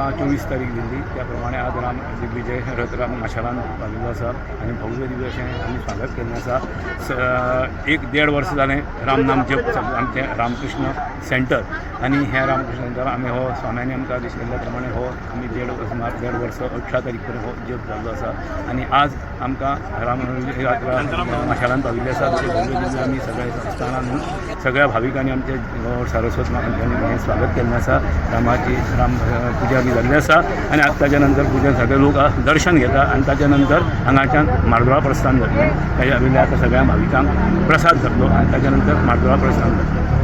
आमकां 24 तारीख दिल्ली त्या प्रमाणे आज राम दिग्विजय रथ राम माशेलान पाविल्लो आसा आनी भव्य दिव्य अशें आमी स्वागत केल्लें आसा. 1-1.5 वर्स जालें रामनाम जप आमचें रामकृष्ण सेंटर आनी ह्या रामकृष्ण सेंटर आमी हो स्वाम्यांनी आमकां आदेश केल्ल्या प्रमाणे हो आमी 1.5 वर्स 18 तारीख पर्यंत हो जप जाल्लो आसा आनी आज आमकां राम यात्रा माशेलान पाविल्ली आसा. भव्य दिव्य आमी सगळे संस्थानान सगळ्या भाविकांनी आमचे सारस्वत महाराजांनी हें स्वागत केल्लें आसा. रामाची राम पुजा बी जाल्ली आसा आनी आता ताच्या नंतर पुजेन सगळे लोक दर्शन घेता आनी ताच्या नंतर हांगाच्यान मार्दोळा प्रस्थान जातलें. ताच्या वयल्या आतां सगळ्या भाविकांक प्रसाद जातलो आनी ताच्या नंतर मार्दोळा प्रस्थान जातलें.